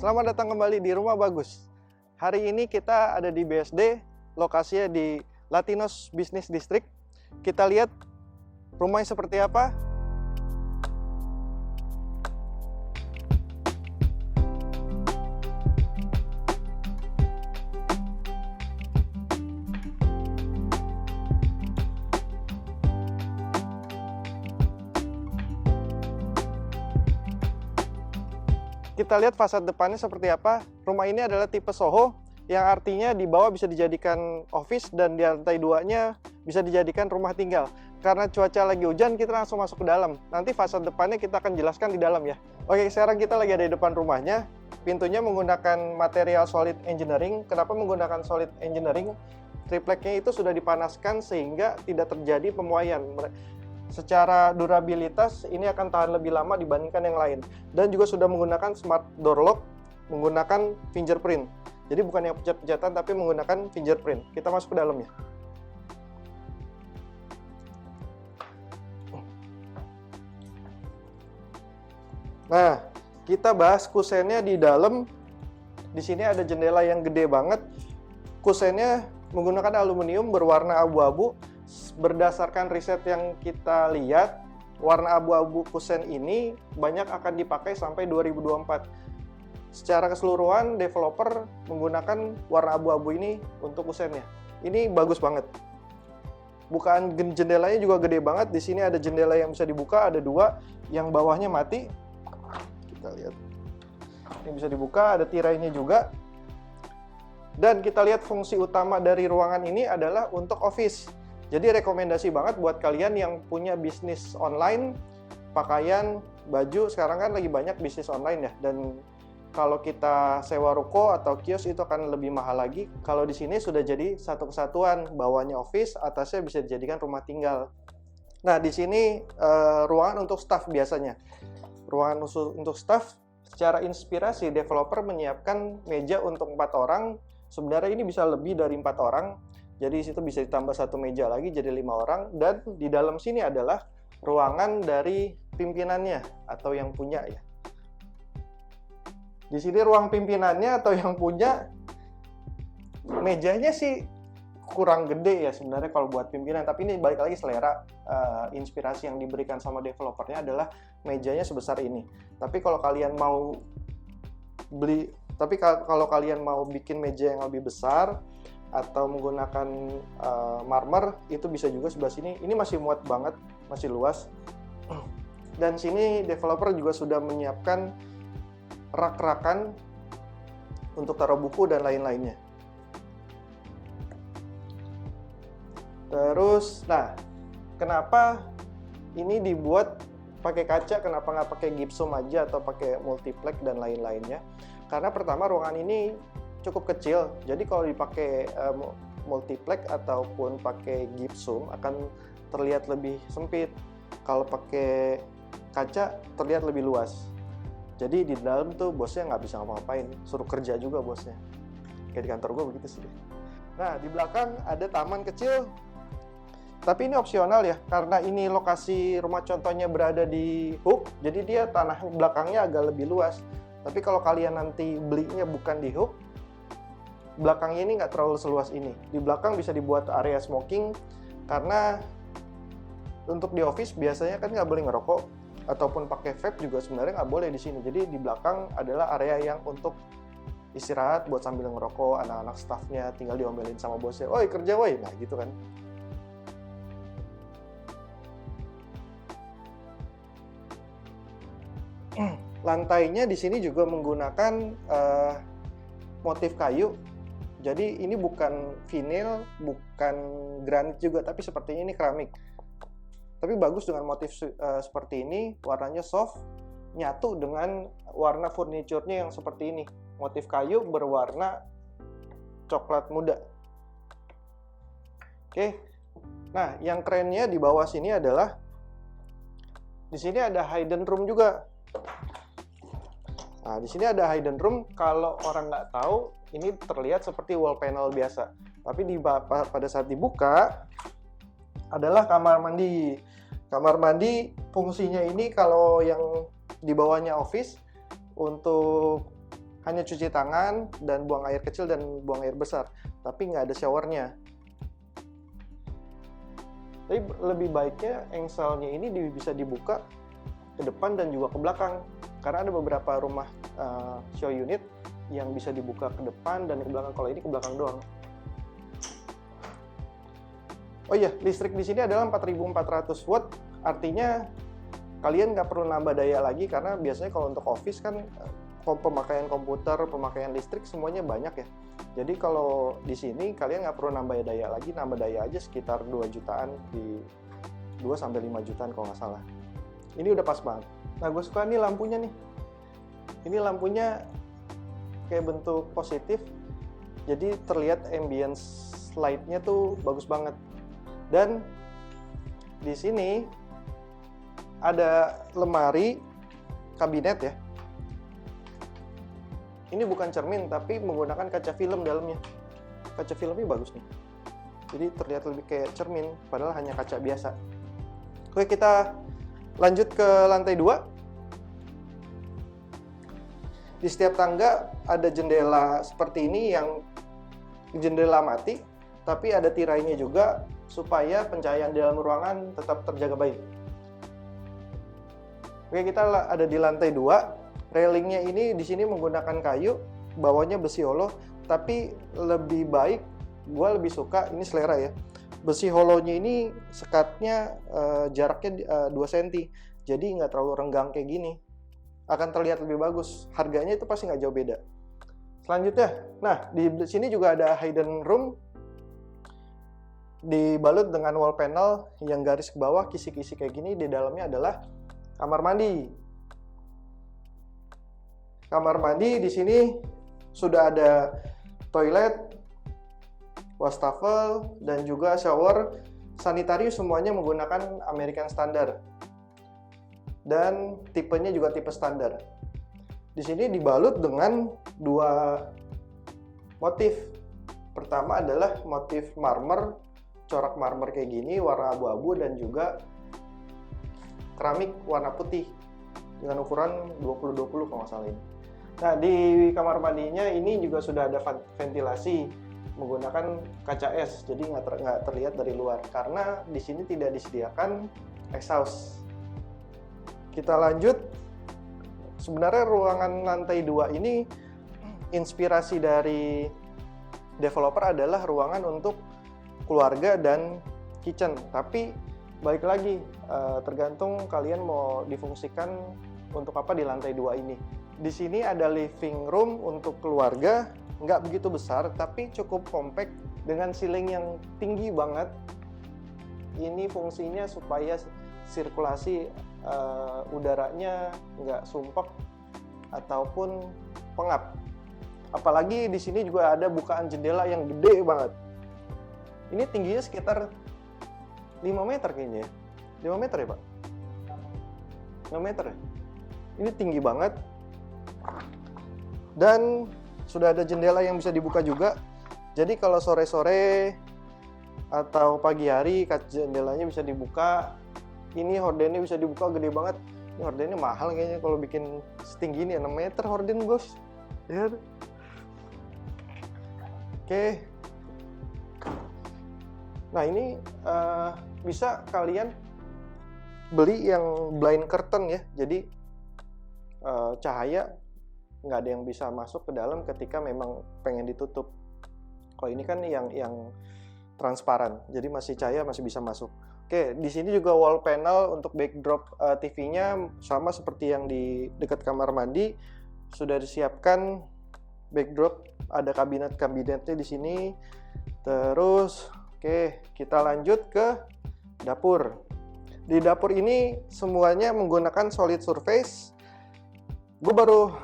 Selamat datang kembali di Rumah Bagus. Hari ini kita ada di BSD, lokasinya di Latinos Business District. Kita lihat rumahnya seperti apa. Kita lihat fasad depannya seperti apa. Rumah ini adalah tipe Soho, yang artinya di bawah bisa dijadikan office dan di lantai 2-nya bisa dijadikan rumah tinggal. Karena cuaca lagi hujan, kita langsung masuk ke dalam. Nanti fasad depannya kita akan jelaskan di dalam ya. Oke, sekarang kita lagi ada di depan rumahnya. Pintunya menggunakan material solid engineering. Kenapa menggunakan solid engineering? Tripleknya itu sudah dipanaskan sehingga tidak terjadi pemuaian. Secara durabilitas ini akan tahan lebih lama dibandingkan yang lain, dan juga sudah menggunakan smart door lock menggunakan fingerprint. Jadi bukan yang pencet-pencetan tapi menggunakan fingerprint. Kita masuk ke dalamnya. Nah, kita bahas kusennya di dalam. Di sini ada jendela yang gede banget. Kusennya menggunakan aluminium berwarna abu-abu. Berdasarkan riset yang kita lihat, warna abu-abu kusen ini banyak akan dipakai sampai 2024. Secara keseluruhan, developer menggunakan warna abu-abu ini untuk kusennya. Ini bagus banget. Bukaan jendelanya juga gede banget. Di sini ada jendela yang bisa dibuka, ada dua, yang bawahnya mati. Kita lihat. Ini bisa dibuka, ada tirainya juga. Dan kita lihat fungsi utama dari ruangan ini adalah untuk office. Jadi rekomendasi banget buat kalian yang punya bisnis online, pakaian, baju. Sekarang kan lagi banyak bisnis online ya, dan kalau kita sewa ruko atau kios itu akan lebih mahal lagi. Kalau di sini sudah jadi satu kesatuan, bawahnya office, atasnya bisa dijadikan rumah tinggal. Nah, di sini ruangan untuk staff biasanya. Ruangan untuk staff, secara inspirasi developer menyiapkan meja untuk 4 orang. Sebenarnya ini bisa lebih dari 4 orang. Jadi situ bisa ditambah satu meja lagi jadi 5 orang, dan di dalam sini adalah ruangan dari pimpinannya atau yang punya ya. Di sini ruang pimpinannya atau yang punya, mejanya sih kurang gede ya sebenarnya kalau buat pimpinan, tapi ini balik lagi selera. Inspirasi yang diberikan sama developernya adalah mejanya sebesar ini. Tapi kalau kalian mau kalau kalian mau bikin meja yang lebih besar atau menggunakan marmer, itu bisa juga sebelah sini. Ini masih muat banget, masih luas. Dan sini developer juga sudah menyiapkan rak-rakan untuk taruh buku dan lain-lainnya. Terus, nah, kenapa ini dibuat pakai kaca? Kenapa nggak pakai gypsum aja atau pakai multiplex dan lain-lainnya? Karena pertama, ruangan ini cukup kecil, jadi kalau dipakai multiplex ataupun pakai gypsum akan terlihat lebih sempit. Kalau pakai kaca terlihat lebih luas. Jadi di dalam tuh bosnya nggak bisa ngapa-ngapain, suruh kerja juga bosnya. Kayak di kantor gue begitu sih. Nah, di belakang ada taman kecil, tapi ini opsional ya, karena ini lokasi rumah contohnya berada di Hook, jadi dia tanah belakangnya agak lebih luas. Tapi kalau kalian nanti belinya bukan di Hook, belakangnya ini nggak terlalu seluas ini. Di belakang bisa dibuat area smoking, karena untuk di office biasanya kan nggak boleh ngerokok, ataupun pakai vape juga sebenarnya nggak boleh di sini. Jadi di belakang adalah area yang untuk istirahat buat sambil ngerokok. Anak-anak staffnya tinggal diomelin sama bosnya, "Woi kerja woi," nah gitu kan. Lantainya di sini juga menggunakan motif kayu. Jadi ini bukan vinil, bukan granit juga, tapi sepertinya ini keramik. Tapi bagus dengan motif seperti ini, warnanya soft, nyatu dengan warna furniturnya yang seperti ini. Motif kayu berwarna coklat muda. Oke. Nah, yang kerennya di bawah sini adalah di sini ada hidden room juga. Nah, di sini ada hidden room. Kalau orang nggak tahu, ini terlihat seperti wall panel biasa. Tapi pada saat dibuka, adalah kamar mandi. Kamar mandi fungsinya ini kalau yang di bawahnya office untuk hanya cuci tangan dan buang air kecil dan buang air besar, tapi nggak ada showernya. Tapi lebih baiknya engselnya ini bisa dibuka ke depan dan juga ke belakang, karena ada beberapa rumah show unit yang bisa dibuka ke depan dan ke belakang. Kalau ini ke belakang doang. Oh iya, listrik di sini adalah 4400 watt, artinya kalian nggak perlu nambah daya lagi, karena biasanya kalau untuk office kan pemakaian komputer, pemakaian listrik semuanya banyak ya. Jadi kalau di sini kalian nggak perlu nambah daya lagi, nambah daya aja sekitar 2 jutaan, di 2-5 jutaan kalau nggak salah. Ini udah pas banget. Nah, gue suka nih lampunya nih. Ini lampunya kayak bentuk positif, jadi terlihat ambience light-nya tuh bagus banget. Dan di sini ada lemari kabinet ya. Ini bukan cermin, tapi menggunakan kaca film dalamnya. Kaca filmnya bagus nih. Jadi terlihat lebih kayak cermin, padahal hanya kaca biasa. Oke, kita lanjut ke lantai 2. Di setiap tangga ada jendela seperti ini yang jendela mati, tapi ada tirainya juga supaya pencahayaan di dalam ruangan tetap terjaga baik. Oke, kita ada di lantai 2. Railingnya ini di sini menggunakan kayu, bawahnya besi holo, tapi lebih baik, gue lebih suka, ini selera ya, besi holonya ini sekatnya jaraknya 2 cm, jadi nggak terlalu renggang kayak gini, akan terlihat lebih bagus. Harganya itu pasti nggak jauh beda. Selanjutnya, nah di sini juga ada hidden room, dibalut dengan wall panel yang garis ke bawah, kisi-kisi kayak gini. Di dalamnya adalah kamar mandi. Kamar mandi di sini sudah ada toilet, wastafel, dan juga shower. Sanitarius semuanya menggunakan American Standard. Dan tipenya juga tipe standar. Di sini dibalut dengan 2 motif. Pertama adalah motif marmer, corak marmer kayak gini, warna abu-abu, dan juga keramik warna putih dengan ukuran 20-20 kalau nggak salah ini. Nah, di kamar mandinya ini juga sudah ada ventilasi menggunakan kaca es, jadi nggak terlihat dari luar, karena di sini tidak disediakan exhaust. Kita lanjut. Sebenarnya ruangan lantai 2 ini inspirasi dari developer adalah ruangan untuk keluarga dan kitchen, tapi balik lagi tergantung kalian mau difungsikan untuk apa di lantai 2 ini. Di sini ada living room untuk keluarga, nggak begitu besar tapi cukup compact dengan ceiling yang tinggi banget. Ini fungsinya supaya sirkulasi udaranya nggak sumpek ataupun pengap. Apalagi di sini juga ada bukaan jendela yang gede banget. Ini tingginya sekitar 5 meter kayaknya ya. 5 meter ya, Pak? 5 meter ya? Ini tinggi banget. Dan sudah ada jendela yang bisa dibuka juga. Jadi kalau sore-sore atau pagi hari jendelanya bisa dibuka. Ini hordennya bisa dibuka, gede banget. Ini hordennya mahal kayaknya kalau bikin setinggi ini, 6 meter horden, bos. Ya. Oke. Nah, ini bisa kalian beli yang blind curtain ya. Jadi cahaya nggak ada yang bisa masuk ke dalam ketika memang pengen ditutup. Kalau ini kan yang transparan, jadi masih cahaya masih bisa masuk. Oke, di sini juga wall panel untuk backdrop TV-nya sama seperti yang di dekat kamar mandi, sudah disiapkan backdrop, ada kabinet-kabinetnya di sini. Terus, oke, kita lanjut ke dapur. Di dapur ini semuanya menggunakan solid surface. Gue baru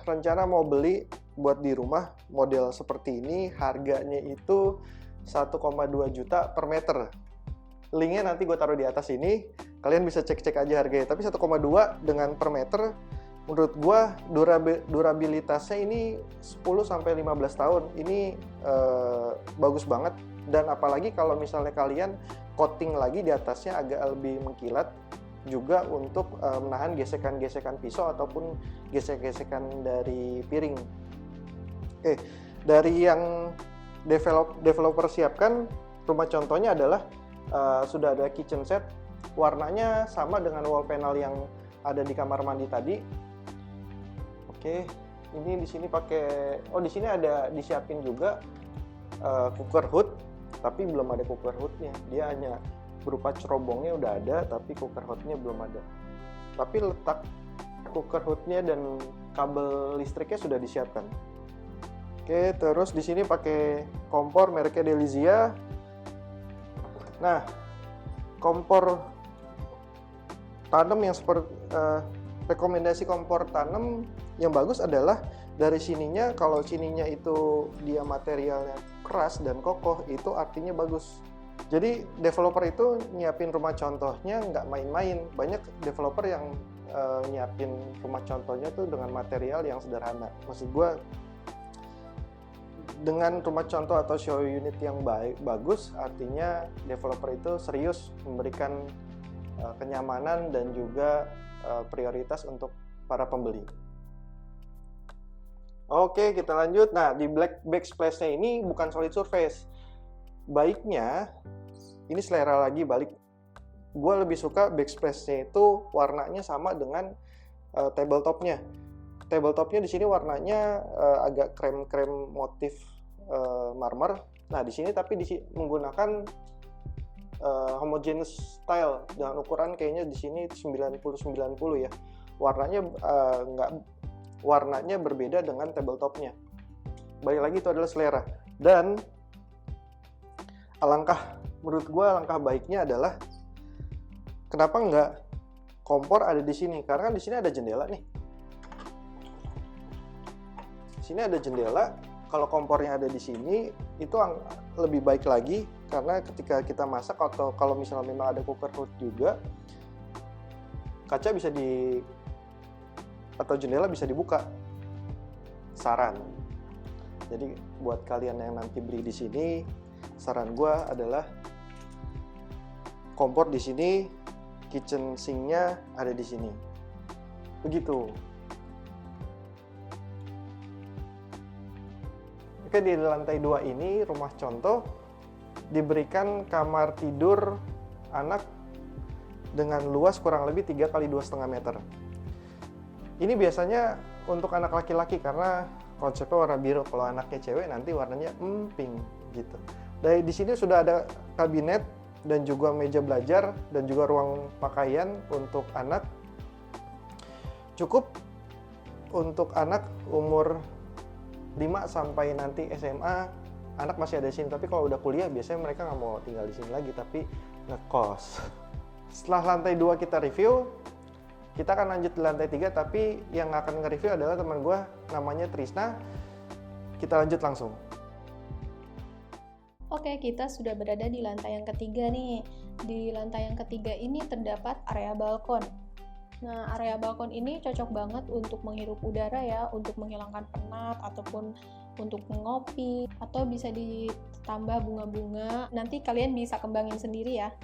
rencana mau beli buat di rumah model seperti ini, harganya itu 1,2 juta per meter. Linknya nanti gue taruh di atas ini, kalian bisa cek-cek aja harganya. Tapi 1,2 dengan per meter, menurut gue durabilitasnya ini 10-15 tahun. Ini bagus banget. Dan apalagi kalau misalnya kalian coating lagi di atasnya agak lebih mengkilat, juga untuk menahan gesekan-gesekan pisau ataupun gesek-gesekan dari piring. Oke, dari yang developer siapkan, rumah contohnya adalah sudah ada kitchen set, warnanya sama dengan wall panel yang ada di kamar mandi tadi. Oke, ini di sini pakai, di sini ada disiapin juga cooker hood, tapi belum ada cooker hoodnya. Dia hanya berupa cerobongnya udah ada, tapi cooker hoodnya belum ada. Tapi letak cooker hoodnya dan kabel listriknya sudah disiapkan. Oke, terus di sini pakai kompor mereknya Delizia. Nah, kompor tanam yang seperti rekomendasi kompor tanam yang bagus adalah dari sininya, kalau sininya itu dia materialnya keras dan kokoh, itu artinya bagus. Jadi developer itu nyiapin rumah contohnya nggak main-main. Banyak developer yang nyiapin rumah contohnya tuh dengan material yang sederhana. Maksud gue, dengan rumah contoh atau show unit yang bagus, artinya developer itu serius memberikan kenyamanan dan juga prioritas untuk para pembeli. Oke, kita lanjut. Nah, di black backsplash-nya ini bukan solid surface. Baiknya, ini selera lagi balik. Gue lebih suka backsplash-nya itu warnanya sama dengan tabletop-nya. Tabletopnya di sini warnanya agak krem-krem motif marmer. Nah, di sini tapi menggunakan homogeneous style dengan ukuran kayaknya di sini 90-90 ya. Warnanya berbeda dengan tabletopnya. Balik lagi, itu adalah selera. Dan menurut gue alangkah baiknya adalah kenapa nggak kompor ada di sini? Karena kan di sini ada jendela nih. Sini ada jendela, kalau kompornya ada di sini itu lebih baik lagi, karena ketika kita masak atau kalau misalnya memang ada cooker hood juga, kaca atau jendela bisa dibuka. Saran. Jadi buat kalian yang nanti beli di sini, saran gue adalah kompor di sini, kitchen sink-nya ada di sini. Begitu. Oke, di lantai 2 ini rumah contoh diberikan kamar tidur anak dengan luas kurang lebih 3 x 2,5 meter. Ini biasanya untuk anak laki-laki karena konsepnya warna biru. Kalau anaknya cewek nanti warnanya pink gitu. Di sini sudah ada kabinet dan juga meja belajar dan juga ruang pakaian untuk anak. Cukup untuk anak umur 5 sampai nanti SMA, anak masih ada di sini. Tapi kalau udah kuliah biasanya mereka nggak mau tinggal di sini lagi, tapi ngekos. Setelah lantai 2 kita review, kita akan lanjut di lantai 3, tapi yang akan nge-review adalah teman gue namanya Trisna. Kita lanjut langsung. Oke, kita sudah berada di lantai yang ketiga nih. Di lantai yang ketiga ini terdapat area balkon. Nah, area balkon ini cocok banget untuk menghirup udara ya, untuk menghilangkan penat ataupun untuk ngopi, atau bisa ditambah bunga-bunga. Nanti kalian bisa kembangin sendiri ya.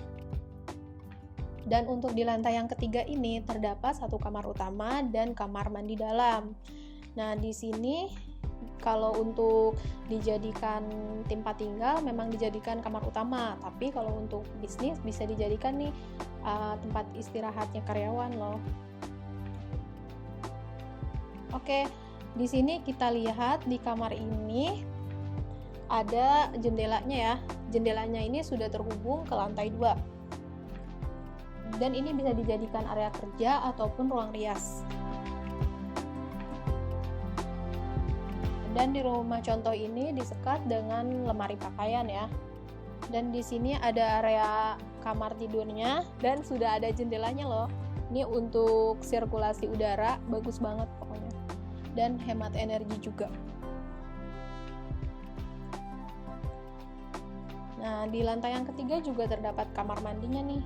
Dan untuk di lantai yang ketiga ini terdapat satu kamar utama dan kamar mandi dalam. Nah, di sini kalau untuk dijadikan tempat tinggal memang dijadikan kamar utama, tapi kalau untuk bisnis bisa dijadikan nih tempat istirahatnya karyawan loh. Oke, di sini kita lihat di kamar ini ada jendelanya ya. Jendelanya ini sudah terhubung ke lantai 2. Dan ini bisa dijadikan area kerja ataupun ruang rias. Dan di rumah contoh ini disekat dengan lemari pakaian ya. Dan di sini ada area kamar tidurnya dan sudah ada jendelanya loh. Ini untuk sirkulasi udara, bagus banget pokoknya. Dan hemat energi juga. Nah, di lantai yang ketiga juga terdapat kamar mandinya nih.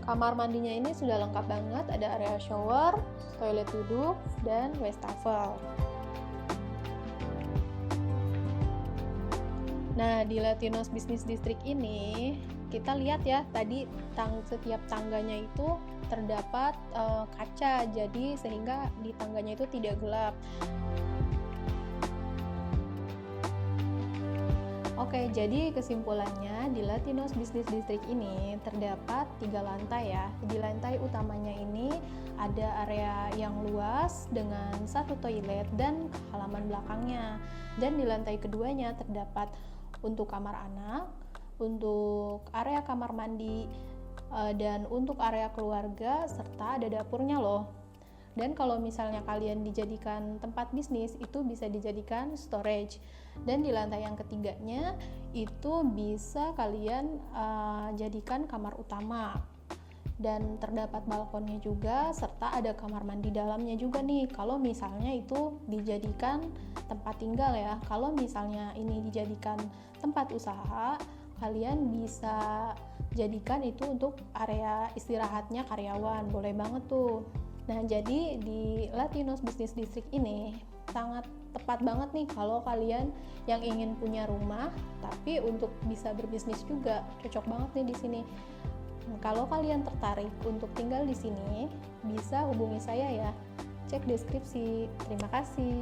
Kamar mandinya ini sudah lengkap banget, ada area shower, toilet duduk, dan wastafel. Nah, di Latinos Business District ini kita lihat ya tadi setiap tangganya itu terdapat kaca, jadi sehingga di tangganya itu tidak gelap. Oke, jadi kesimpulannya di Latinos Business District ini terdapat 3 lantai ya. Di lantai utamanya ini ada area yang luas dengan 1 toilet dan halaman belakangnya. Dan di lantai keduanya terdapat untuk kamar anak, untuk area kamar mandi, dan untuk area keluarga serta ada dapurnya loh. Dan kalau misalnya kalian dijadikan tempat bisnis, itu bisa dijadikan storage. Dan di lantai yang ketiganya itu bisa kalian jadikan kamar utama. Dan terdapat balkonnya juga, serta ada kamar mandi dalamnya juga nih. Kalau misalnya itu dijadikan tempat tinggal ya. Kalau misalnya ini dijadikan tempat usaha, kalian bisa jadikan itu untuk area istirahatnya karyawan. Boleh banget tuh. Nah, jadi di Latinos Business District ini sangat tepat banget nih kalau kalian yang ingin punya rumah tapi untuk bisa berbisnis juga. Cocok banget nih di sini. Kalau kalian tertarik untuk tinggal di sini, bisa hubungi saya ya. Cek deskripsi. Terima kasih.